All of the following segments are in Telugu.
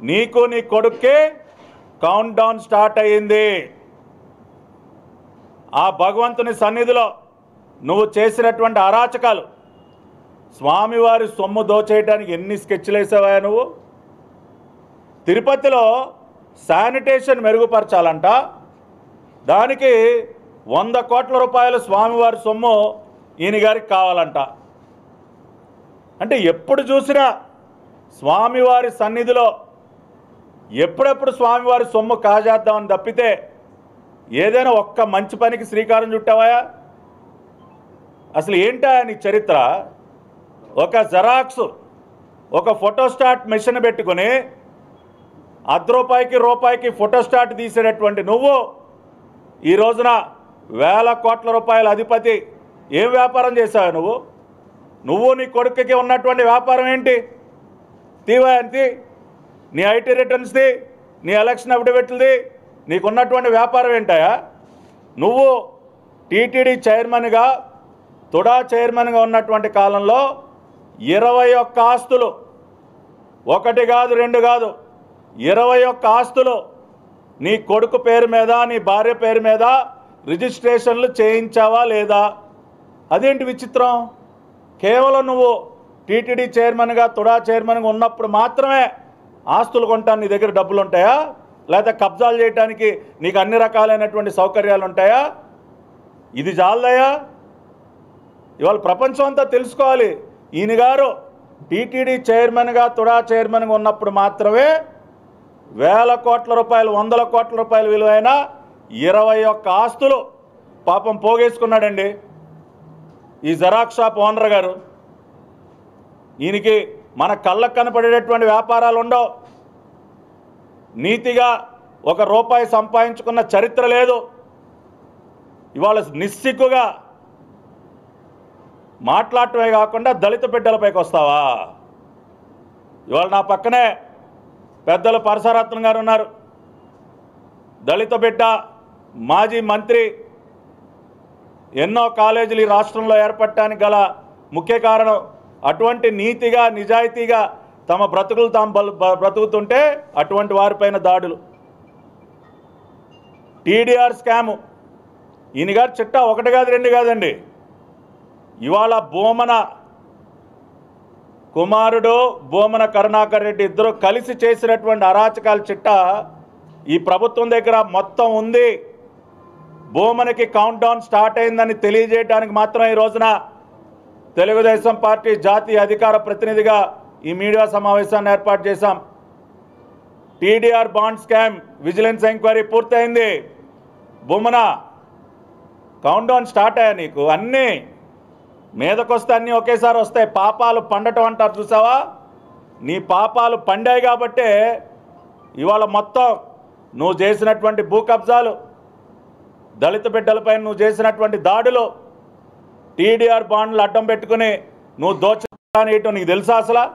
నీకు నీ కొడుక్కి కౌంట్ డౌన్ స్టార్ట్ అయ్యింది. ఆ భగవంతుని సన్నిధిలో నువ్వు చేసినటువంటి అరాచకాలు, స్వామివారి సొమ్ము దోచేయడానికి ఎన్ని స్కెచ్లు వేసావా నువ్వు? తిరుపతిలో శానిటేషన్ మెరుగుపరచాలంట, దానికి 100 కోట్ల రూపాయలు స్వామివారి సొమ్ము ఈయన గారికి కావాలంట. అంటే ఎప్పుడు చూసినా స్వామివారి సన్నిధిలో ఎప్పుడెప్పుడు స్వామివారి సొమ్ము కాజేద్దామని తప్పితే ఏదైనా ఒక్క మంచి పనికి శ్రీకారం చుట్టావా? అసలు ఏంటా నీ చరిత్ర? ఒక జెరాక్స్, ఒక ఫోటోస్టాట్ మెషిన్ పెట్టుకుని రూపాయికి ఫోటోస్టాట్ తీసేటటువంటి నువ్వు ఈ రోజున వేల కోట్ల రూపాయల అధిపతి. ఏం వ్యాపారం చేశావు నువ్వు నీ కొడుకుకి ఉన్నటువంటి వ్యాపారం ఏంటి? తీవా అంతే. నీ ఐటీ రిటర్న్స్ది, నీ ఎలక్షన్ అఫిడవిట్లది, నీకున్నటువంటి వ్యాపారం ఏంటాయా? నువ్వు టీటీడీ చైర్మన్గా, తుడా చైర్మన్గా ఉన్నటువంటి కాలంలో 21 ఆస్తులు, ఒకటి కాదు రెండు కాదు 21 ఆస్తులు నీ కొడుకు పేరు మీద, నీ భార్య పేరు మీద రిజిస్ట్రేషన్లు చేయించావా లేదా? అదేంటి విచిత్రం? కేవలం నువ్వు టీటీడీ చైర్మన్గా, తుడా చైర్మన్గా ఉన్నప్పుడు మాత్రమే ఆస్తులు కొంటాను నీ దగ్గర డబ్బులు ఉంటాయా? లేదా కబ్జాలు చేయడానికి నీకు అన్ని రకాలైనటువంటి సౌకర్యాలు ఉంటాయా? ఇది చాలదయా? ఇవాళ ప్రపంచం అంతా తెలుసుకోవాలి. ఈయన గారు టీటీడీ చైర్మన్గా, తుడా చైర్మన్గా ఉన్నప్పుడు మాత్రమే వేల కోట్ల రూపాయలు, 100 కోట్ల రూపాయల విలువైన 21 ఆస్తులు పాపం పోగేసుకున్నాడండి ఈ జెరాక్స్ షాప్ ఓనర్ గారు. ఈయనకి మన కళ్ళకు కనపడేటటువంటి వ్యాపారాలు ఉండవు. నీతిగా ₹1 సంపాదించుకున్న చరిత్ర లేదు. ఇవాళ నిస్సిగ్గుగా మాట్లాడటమే కాకుండా దళిత బిడ్డలపైకి వస్తావా? ఇవాళ నా పక్కనే పెద్దలు పరశురాత్నం గారు ఉన్నారు. దళిత బిడ్డ, మాజీ మంత్రి. ఎన్నో కాలేజీలు ఈ రాష్ట్రంలో ఏర్పడటానికి గల ముఖ్య కారణం. అటువంటి నీతిగా, నిజాయితీగా తమ బ్రతుకులు తాము బ్రతుకుతుంటే అటువంటి వారిపైన దాడులు. టీడీఆర్ స్కాము, ఈయన గారు చిట్టా 1 కాదు 2 కాదండి. ఇవాళ భూమన కుమారుడు, భూమన కరుణాకర్ రెడ్డి ఇద్దరు కలిసి చేసినటువంటి అరాచకాల చిట్టా ఈ ప్రభుత్వం దగ్గర మొత్తం ఉంది. భూమనకి కౌంట్ డౌన్ స్టార్ట్ అయిందని తెలియజేయడానికి మాత్రం ఈ రోజున తెలుగుదేశం పార్టీ జాతీయ అధికార ప్రతినిధిగా ఈ మీడియా సమావేశాన్ని ఏర్పాటు చేశాం. TDR bond scam vigilance enquiry పూర్తయింది. భూమన కౌంట్ డౌన్ స్టార్ట్ అయ్యా. నీకు అన్నీ మీదకొస్తే అన్నీ ఒకేసారి వస్తాయి. పాపాలు పండటం అంటారు చూసావా? నీ పాపాలు పండాయి కాబట్టే ఇవాళ మొత్తం నువ్వు చేసినటువంటి భూ కబ్జాలు, దళిత బిడ్డలపై నువ్వు చేసినటువంటి దాడులు, టీడీఆర్ బాండ్లు అడ్డం పెట్టుకుని నువ్వు దోచేయటం నీకు తెలుసా? అసలు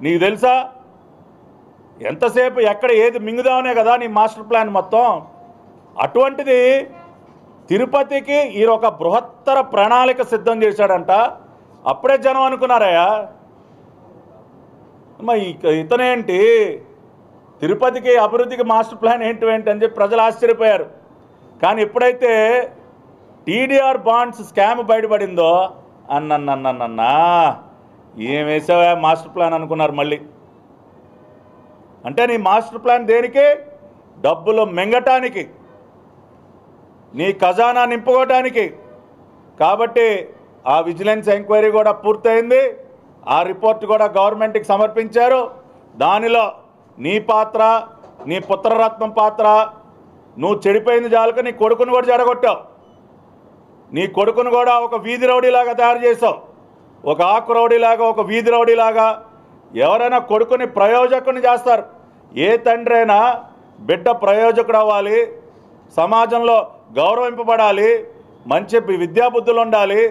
నీకు తెలుసా? ఎంతసేపు ఎక్కడ ఏది మింగుదామనే కదా నీ మాస్టర్ ప్లాన్ మొత్తం. అటువంటిది తిరుపతికి ఈ ఒక బృహత్తర ప్రణాళిక సిద్ధం చేశాడంట. అప్పుడే జనం అనుకున్నారయ్యా, ఇతనేంటి తిరుపతికి అభివృద్ధికి మాస్టర్ ప్లాన్ ఏంటి అని చెప్పి ప్రజలు ఆశ్చర్యపోయారు. కానీ ఎప్పుడైతే టీడీఆర్ బాండ్స్ స్కామ్ బయటపడిందో అన్నన్నా ఏం వేసావా మాస్టర్ ప్లాన్ అనుకున్నారు మళ్ళీ. అంటే నీ మాస్టర్ ప్లాన్ దేనికి? డబ్బులు మింగటానికి, నీ ఖజానా నింపుకోవడానికి. కాబట్టి ఆ విజిలెన్స్ ఎంక్వైరీ కూడా పూర్తయింది. ఆ రిపోర్ట్ కూడా గవర్నమెంట్కి సమర్పించారు. దానిలో నీ పాత్ర, నీ పుత్రరత్నం పాత్ర, నువ్వు చెడిపోయింది చాలక నీ కొడుకును కూడా చెడగొట్టావు. నీ కొడుకును కూడా ఒక వీధి రౌడీలాగా తయారు చేసావు. ఒక ఆకు రౌడీలాగా, ఒక వీధి రౌడీలాగా. ఎవరైనా కొడుకుని ప్రయోజకుని చేస్తారు. ఏ తండ్రి అయినా బిడ్డ ప్రయోజకుడు అవ్వాలి, సమాజంలో గౌరవింపబడాలి, మంచి విద్యాబుద్ధులు ఉండాలి.